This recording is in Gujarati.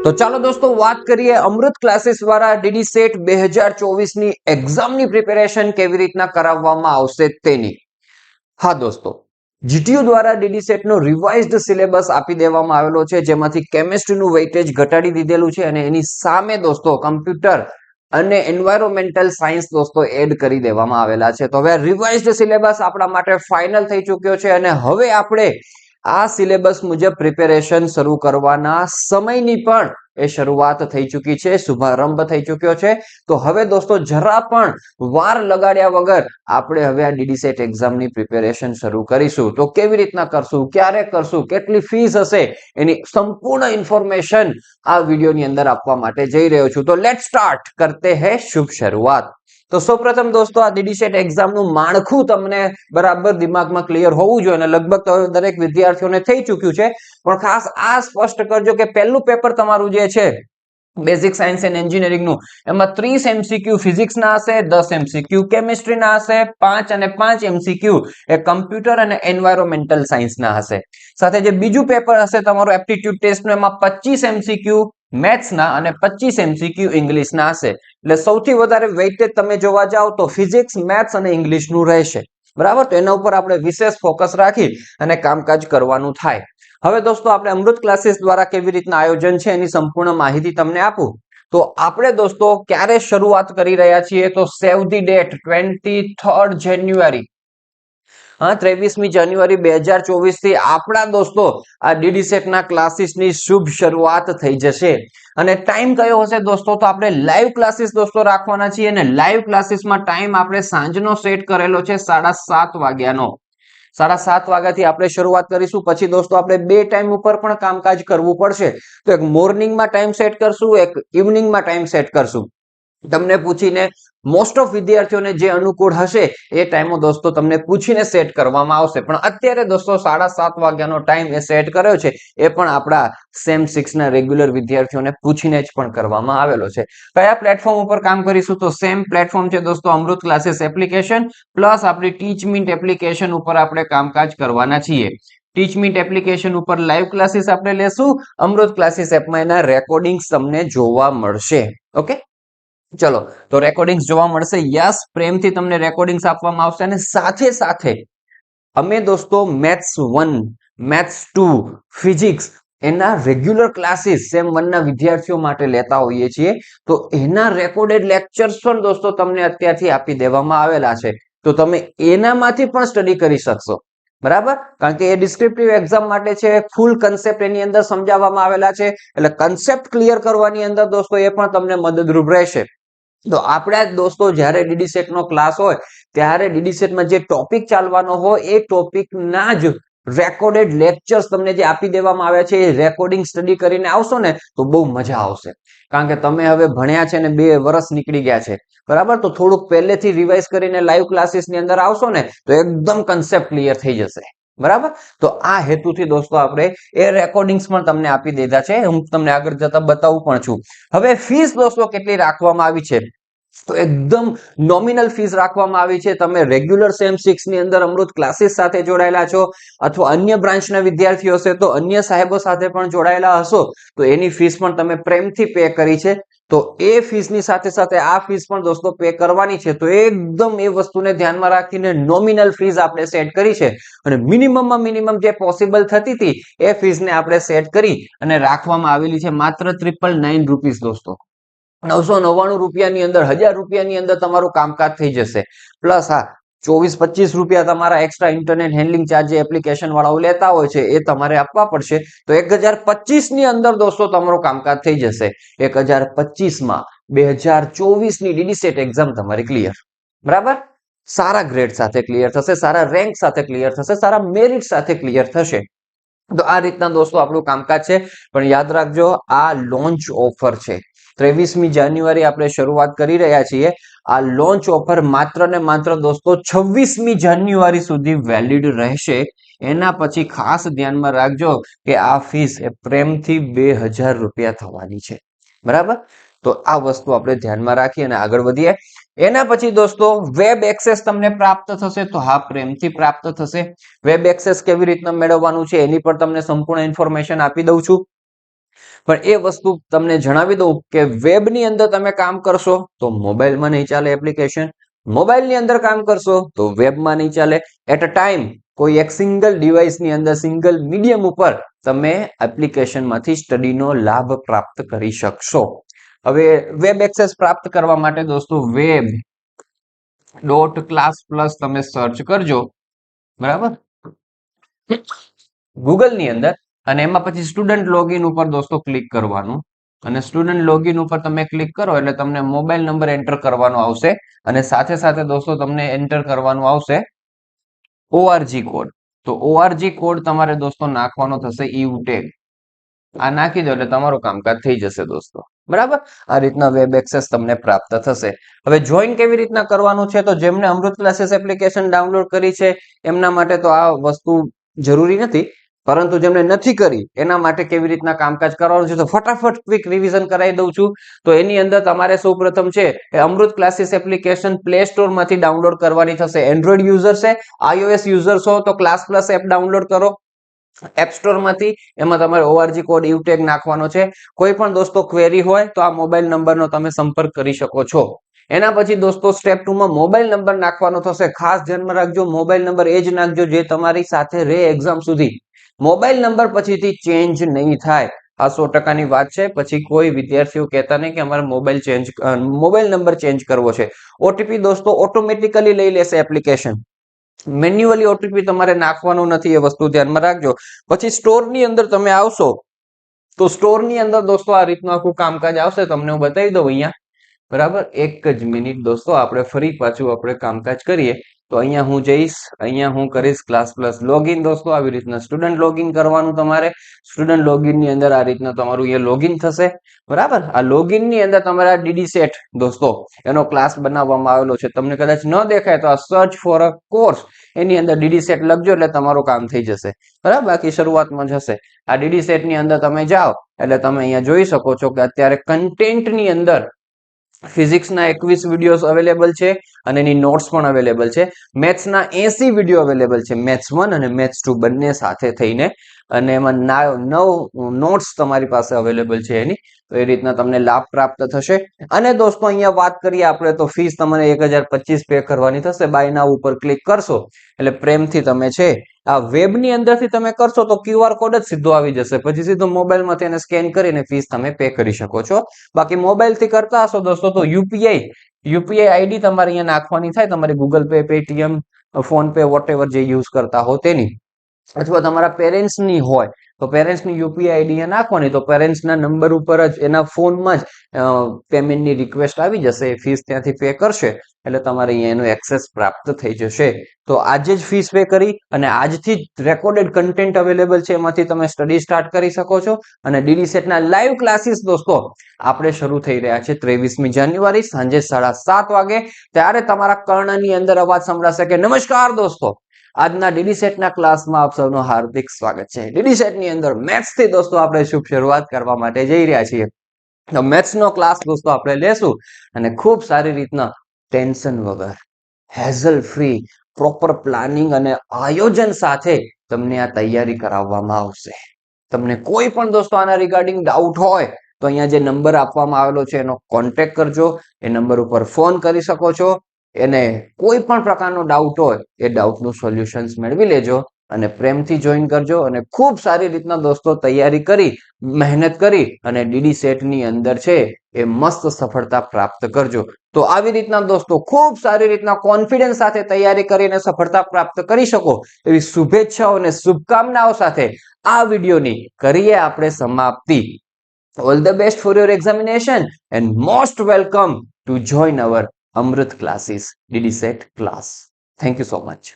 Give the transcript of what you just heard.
તો ચાલો દોસ્તો વાત કરીએ અમૃત ક્લાસીસ દ્વારા ડીડી સેટ 2024 ની એક્ઝામની પ્રિપેરેશન કેવી રીતના કરાવવામાં આવશે તેની. હા દોસ્તો, જીટીયુ દ્વારા ડીડી સેટ નો રિવાઇઝ્ડ સિલેબસ આપી દેવામાં આવેલો છે, જેમાંથી કેમિસ્ટ્રીનું વેઇટેજ ઘટાડી દીધેલું છે અને એની સામે દોસ્તો કમ્પ્યુટર અને એન્વાયરોમેન્ટલ સાયન્સ દોસ્તો એડ કરી દેવામાં આવેલા છે. તો હવે રિવાઇઝ્ડ સિલેબસ આપણા માટે ફાઇનલ થઈ ચૂક્યો છે અને હવે આપણે આ સિલેબસ મુજબ પ્રિપેરેશન શરૂ કરવાના સમયની પણ એ શરૂઆત થઈ ચૂકી છે, શુભારંભ થઈ ચૂક્યો છે. તો હવે દોસ્તો જરા પણ વાર લગાડ્યા વગર આપણે હવે આ ડીડી સેટ એક્ઝામની પ્રિપેરેશન શરૂ કરીશું. તો કેવી રીતના કરશું, ક્યારે કરશું, કેટલી ફીસ હશે, એની સંપૂર્ણ ઇન્ફોર્મેશન આ વિડીયોની અંદર આપવા માટે જઈ રહ્યો છું. તો લેટ સ્ટાર્ટ કરતે હૈ શુભ શરૂઆત. તો સૌપ્રથમ દોસ્તો આ ડીડી સેટ એક્ઝામનું માળખું તમને બરાબર દિમાગમાં ક્લિયર હોવું જોઈએ અને લગભગ તો દરેક વિદ્યાર્થીઓને થઈ ચૂક્યું છે, પણ ખાસ આ સ્પષ્ટ કરજો કે પહેલું પેપર તમારું જે છે બેઝિક સાયન્સ એન્ડ એન્જિનિયરિંગ નું, એમાં 30 એમસીક્યુ ફિઝિક્સ ના હશે, 10 એમસીક્યુ કેમિસ્ટ્રી ના હશે, 5 અને 5 એમસીક્યુ એ કમ્પ્યુટર અને એન્વાયરોમેન્ટલ સાયન્સ ના હશે. સાથે જે બીજું પેપર હશે તમારું એપ્ટિટ્યુડ ટેસ્ટ નું, એમાં 25 એમસીક્યુ મેથ્સ ના અને 25 એમસીક્યુ ઇંગ્લિશ ના હશે. એટલે સૌથી વધારે વેઇટેજ તમે જોવા જાવ તો ફિઝિક્સ, મેથ્સ અને ઇંગ્લિશ નું રહેશે. બરાબર, તો એના ઉપર આપણે વિશેષ ફોકસ રાખી અને કામકાજ કરવાનું થાય. હવે દોસ્તો આપણે અમૃત ક્લાસીસ દ્વારા કેવી રીતના આયોજન છે એની સંપૂર્ણ માહિતી તમને આપું. તો આપણે દોસ્તો ક્યારે શરૂઆત કરી રહ્યા છીએ, તો સેવ ધી ડેટ 23 જાન્યુઆરી, 23મી જાન્યુઆરી 2024 થી આપણા દોસ્તો આ ડીડી સેટ ના ક્લાસીસ ની શુભ શરૂઆત થઈ જશે. અને ટાઈમ કયો હશે દોસ્તો, તો આપણે લાઈવ ક્લાસીસ દોસ્તો રાખવાના છીએ અને લાઈવ ક્લાસીસમાં ટાઈમ આપણે સાંજનો સેટ કરેલો છે 7:30 વાગ્યાનો. 7:30 વાગ્યાથી આપણે શરૂઆત કરીશું. પછી દોસ્તો આપણે બે ટાઈમ ઉપર પણ કામકાજ કરવું પડશે. તો એક મોર્નિંગમાં ટાઈમ સેટ કરશું, એક ઇવનિંગમાં ટાઈમ સેટ કરશું. તમને પૂછીને મોસ્ટ ઓફ વિદ્યાર્થીઓને જે અનુકૂળ હશે એ ટાઈમો દોસ્તો તમને પૂછીને સેટ કરવામાં આવશે. પણ અત્યારે દોસ્તો 7:30 વાગ્યાનો ટાઈમ એ સેટ કર્યો છે, એ પણ આપણા સેમ 6 ના રેગ્યુલર વિદ્યાર્થીઓને પૂછીને જ પણ કરવામાં આવેલો છે. કયા પ્લેટફોર્મ ઉપર કામ કરીશું, તો સેમ પ્લેટફોર્મ છે દોસ્તો અમૃત ક્લાસીસ એપ્લિકેશન પ્લસ આપણી ટીચમીન્ટ એપ્લિકેશન ઉપર આપણે કામકાજ કરવાના છીએ. ટીચમીન્ટ એપ્લિકેશન ઉપર લાઈવ ક્લાસીસ આપણે લેશું, અમૃત ક્લાસીસ એપમાં એના રેકોર્ડિંગ્સ તમને જોવા મળશે. ઓકે, ચલો તો રેકોર્ડિંગ્સ જોવા મળશે. યસ, પ્રેમથી તમને રેકોર્ડિંગ્સ આપવામાં આવશે. અને સાથે સાથે અમે દોસ્તો મેથ્સ 1, મેથ્સ 2, ફિઝિક્સ એના રેગ્યુલર ક્લાસીસ સેમ 1 ના વિદ્યાર્થીઓ માટે લેતા હોઈએ છીએ. તો એના રેકોર્ડેડ લેક્ચર્સ પણ દોસ્તો તમને અત્યારથી આપી દેવામાં આવેલા છે. તો તમે એનામાંથી પણ સ્ટડી કરી શકશો. બરાબર, કારણ કે એ ડિસ્ક્રિપ્ટિવ એક્ઝામ માટે છે, ફૂલ કન્સેપ્ટ એની અંદર સમજાવવામાં આવેલા છે. એટલે કન્સેપ્ટ ક્લિયર કરવાની અંદર દોસ્તો એ પણ તમને મદદરૂપ રહેશે. તો આપણે દોસ્તો જ્યારે ડીડી સેટ નો ક્લાસ હોય ત્યારે ડીડી સેટમાં જે ટોપિક ચાલવાનો હોય એ ટોપિકના જ રેકોર્ડેડ લેક્ચર્સ તમને જે આપી દેવામાં આવ્યા છે, એ રેકોર્ડિંગ સ્ટડી કરીને આવશો ને તો બહુ મજા આવશે. કારણ કે તમે હવે ભણ્યા છે ને 2 વર્ષ નીકળી ગયા છે, બરાબર, તો થોડુંક પહેલેથી રિવાઇઝ કરીને લાઈવ ક્લાસીસ ની અંદર આવશો ને તો એકદમ કન્સેપ્ટ ક્લિયર થઈ જશે. બરાબર, તો આ હેતુથી દોસ્તો આપણે એ રેકોર્ડિંગ્સ પણ તમને આપી દીધા છે. હું તમને આગળ જતા બતાવું પણ છું. હવે ફીસ દોસ્તો કેટલી રાખવામાં આવી છે, તો એકદમ નોમિનલ ફીસ રાખવામાં આવી છે. તમે રેગ્યુલર સેમ 6 ની અંદર અમૃત ક્લાસીસ સાથે જોડાયેલા છો અથવા અન્ય બ્રાન્ચના વિદ્યાર્થીઓ હશે તો અન્ય સાહેબો સાથે પણ જોડાયેલા હશો, તો એની ફીસ પણ તમે પ્રેમથી પે કરી છે. તો એ ફીસની સાથે સાથે આ ફીસ પણ દોસ્તો પે કરવાની છે. તો એકદમ એ વસ્તુને ધ્યાનમાં રાખીને નોમિનલ ફીસ આપણે સેટ કરી છે અને મિનિમમમાં મિનિમમ જે પોસિબલ થતી હતી એ ફીસને આપણે સેટ કરી અને રાખવામાં આવેલી છે માત્ર 999 રૂપીસ દોસ્તો. 999 રૂપિયાની અંદર, 1000 રૂપિયાની અંદર તમારું કામકાજ થઈ જશે. પ્લસ હા 24-25 રૂપિયા તમારા એક્સ્ટ્રા ઇન્ટરનેટ હેન્ડલિંગ ચાર્જ જે એપ્લિકેશન વાળાઓ લેતા હોય છે એ તમારે આપવા પડશે. તો 1025 ની અંદર દોસ્તો તમારું કામકાજ થઈ જશે. 1025 માં 2024 ની ડીડી સેટ એક્ઝામ તમારી ક્લિયર. બરાબર, સારા ગ્રેડ સાથે ક્લિયર થશે, સારા રેન્ક સાથે ક્લિયર થશે, સારા મેરિટ સાથે ક્લિયર થશે. તો આ રીતના દોસ્તો આપણું કામકાજ છે. પણ યાદ રાખજો આ લોન્ચ ઓફર છે. 23મી જાન્યુઆરી આપણે શરૂઆત કરી રહ્યા છીએ. આ લોન્ચ ઓફર માત્ર ને માત્ર દોસ્તો 26મી જાન્યુઆરી સુધી વેલિડ રહેશે. એના પછી ખાસ ધ્યાનમાં રાખજો કે આ ફીસ એ પ્રેમથી 2000 રૂપિયા થવાની છે. બરાબર, તો આ વસ્તુ આપણે ધ્યાનમાં રાખી અને આગળ વધીએ. એના પછી દોસ્તો વેબ એક્સેસ તમને પ્રાપ્ત થશે, તો હા પ્રેમથી પ્રાપ્ત થશે. વેબ એક્સેસ કેવી રીતના મેળવવાનું છે એની પર તમને સંપૂર્ણ ઇન્ફોર્મેશન આપી દઉં છું. પણ એ વસ્તુ તમને જણાવી દઉં કે વેબની અંદર તમે કામ કરશો તો મોબાઈલમાં નહીં ચાલે એપ્લિકેશન, મોબાઈલની અંદર કામ કરશો તો વેબમાં નહીં ચાલે. એટ અ ટાઈમ કોઈ એક સિંગલ ડિવાઇસની અંદર સિંગલ મીડિયમ ઉપર તમે એપ્લિકેશનમાંથી સ્ટડીનો લાભ પ્રાપ્ત કરી શકશો. હવે વેબ એક્સેસ પ્રાપ્ત કરવા માટે દોસ્તો web.class+ તમે સર્ચ કરજો, બરાબર, ગૂગલ ની અંદર, અને એમાં પછી સ્ટુડન્ટ લોગિન ઉપર દોસ્તો ક્લિક કરવાનું, અને સ્ટુડન્ટ લોગિન ઉપર તમે ક્લિક કરો એટલે તમને મોબાઈલ નંબર એન્ટર કરવાનો આવશે, અને સાથે સાથે દોસ્તો તમને એન્ટર કરવાનું આવશે ઓઆરજી કોડ. તો ઓઆરજી કોડ તમારે દોસ્તો નાખવાનો થશે ઈયુટેગ. આ નાખી દો એટલે તમારું કામકાજ થઈ જશે દોસ્તો, બરાબર. આ રીતના વેબ એક્સેસ તમને પ્રાપ્ત થશે. હવે જોઈન કેવી રીતના કરવાનું છે, તો જેમને અમૃત ક્લાસીસ એપ્લિકેશન ડાઉનલોડ કરી છે એમના માટે તો આ વસ્તુ જરૂરી નથી, પરંતુ જેમને નથી કરી એના માટે કેવી રીતના કામકાજ કરવાનું છે તો ફટાફટ ક્વિક રિવિઝન કરાવી દઉં છું. તો એની અંદર તમારે સૌપ્રથમ છે એ અમૃત ક્લાસીસ એપ્લિકેશન પ્લે સ્ટોર માંથી ડાઉનલોડ કરવાની થશે. એન્ડ્રોઈડ યુઝર છે, iOS યુઝર છો તો ક્લાસ+ એપ ડાઉનલોડ કરો એપ સ્ટોર માંથી. એમાં તમારે ઓઆરજી કોડ ઈયુટેગ નાખવાનો છે. કોઈ પણ દોસ્તો ક્વેરી હોય તો આ મોબાઈલ નંબરનો તમે સંપર્ક કરી શકો છો. એના પછી દોસ્તો સ્ટેપ 2 માં મોબાઈલ નંબર નાખવાનો થશે. ખાસ ધ્યાનમાં રાખજો, મોબાઈલ નંબર એ જ નાખજો જે તમારી સાથે રહે એક્ઝામ સુધી. મોબાઈલ નંબર પછીથી ચેન્જ નહીં થાય. આ 100%ની વાત છે. પછી કોઈ વિદ્યાર્થીઓ કહેતા નહીં કે અમારે મોબાઈલ નંબર ચેન્જ કરવો છે. ઓટીપી દોસ્તો ઓટોમેટિકલી લઈ લેશે એપ્લિકેશન. મેન્યુઅલી ઓટીપી તમારે નાખવાનું નથી, એ વસ્તુ ધ્યાનમાં રાખજો. પછી સ્ટોરની અંદર તમે આવશો તો સ્ટોરની અંદર દોસ્તો આ રીતનું આખું કામકાજ આવશે. તમને હું બતાવી દઉં અહીંયા, બરાબર. એક જ મિનિટ દોસ્તો, આપણે ફરી પાછું આપણે કામકાજ કરીએ. તો અહીંયા હું જઈશ, અહીંયા હું કરીશ ક્લાસ+ લોગિન. દોસ્તો આવી રીતના સ્ટુડન્ટ લોગિન કરવાનું તમારે. સ્ટુડન્ટ લોગિન ની અંદર આ રીતના તમારું અહીંયા લોગિન થશે, બરાબર. આ લોગિન ની અંદર તમારા ડીડીસેટ દોસ્તો એનો ક્લાસ બનાવવામાં આવેલો છે. તમને કદાચ ન દેખાય તો આ સર્ચ ફોર અ કોર્સ એની અંદર ડીડીસેટ લખજો એટલે તમારું કામ થઈ જશે, બરાબર. બાકી શરૂઆતમાં જ હશે. આ ડીડીસેટ ની અંદર તમે જાઓ એટલે તમે અહીંયા જોઈ શકો છો કે અત્યારે કન્ટેન્ટ ની અંદર ફિઝિક્સના 21 વિડીયોઝ અવેલેબલ છે અને એની નોટ્સ પણ અવેલેબલ છે. મેથ્સના 80 વિડીયો અવેલેબલ છે, મેથ્સ 1 અને મેથ્સ 2 બંને સાથે થઈને, અને એમાં 9 નોટ્સ તમારી પાસે અવેલેબલ છે એની. તો એ રીતના તમને લાભ પ્રાપ્ત થશે. અને દોસ્તો અહીંયા વાત કરીએ આપણે તો ફીસ તમારે 1025 પે કરવાની થશે. બાય નાવ ઉપર ક્લિક કરશો એટલે પ્રેમથી તમે છે આ વેબની અંદરથી તમે કરશો તો QR કોડ જ સીધો આવી જશે. પછી સીધો મોબાઈલમાં તેને સ્કેન કરીને ફીસ તમે પે કરી શકો છો. બાકી મોબાઈલથી કરતા હશો દોસ્તો તો યુપીઆઈ આઈડી તમારે અહીંયા નાખવાની થાય, તમારી Google pay, Paytm, phone pay, whatever જે યુઝ કરતા હો તેની, અથવા તમારા પેરેન્ટ્સની હોય તો પેરેન્ટ્સની યુપીઆઈ આઈડી નાખવાની. તો પેરેન્ટ્સના નંબર ઉપર જ એના ફોનમાં જ પેમેન્ટની રિક્વેસ્ટ આવી જશે. ફીસ ત્યાંથી પે કરશે એટલે તમારે અહીંયા એનો એક્સેસ પ્રાપ્ત થઈ જશે. તો આજે જ ફીસ પે કરી અને આજથી જ રેકોર્ડેડ કન્ટેન્ટ અવેલેબલ છે, એમાંથી તમે સ્ટડી સ્ટાર્ટ કરી શકો છો. અને ડીડીસેટના લાઈવ ક્લાસીસ દોસ્તો આપણે શરૂ થઈ રહ્યા છે 23મી જાન્યુઆરી સાંજે 7:30 વાગે. ત્યારે તમારા કર્ણની અંદર અવાજ સંભળાશે કે નમસ્કાર દોસ્તો, આજના ડીડીસેટના ક્લાસમાં આપ સૌનું હાર્દિક સ્વાગત છે. ડીડીસેટની અંદર મેથ્સથી દોસ્તો આપણે શુભ શરૂઆત કરવા માટે જઈ રહ્યા છીએ. તો મેથ્સનો ક્લાસ દોસ્તો આપણે લેશું અને ખૂબ સારી રીતના ટેન્શન વગર, હેઝલ ફ્રી, પ્રોપર પ્લાનિંગ અને આયોજન સાથે તમને આ તૈયારી કરાવવામાં આવશે. તમને કોઈ પણ દોસ્તો આના રિગાર્ડિંગ ડાઉટ હોય તો અહીંયા જે નંબર આપવામાં આવેલો છે એનો કોન્ટેક્ટ કરજો. એ નંબર ઉપર ફોન કરી શકો છો. એને કોઈ પણ પ્રકારનો ડાઉટ હોય એ ડાઉટનું સોલ્યુશન્સ મેળવી લેજો અને પ્રેમથી જોઈન કરજો. અને ખૂબ સારી રીતના દોસ્તો તૈયારી કરી, મહેનત કરી અને ડીડીસેટની અંદર છે એ મસ્ત સફળતા પ્રાપ્ત કરજો. તો આવી રીતના દોસ્તો ખૂબ સારી રીતના કોન્ફિડન્સ સાથે તૈયારી કરીને સફળતા પ્રાપ્ત કરી શકો એવી શુભેચ્છાઓ અને શુભકામનાઓ સાથે આ વિડીયોની કરીએ આપણે સમાપ્તિ. All the best for your examination and most welcome to join our Amrit classes, DDSET class. Thank you so much.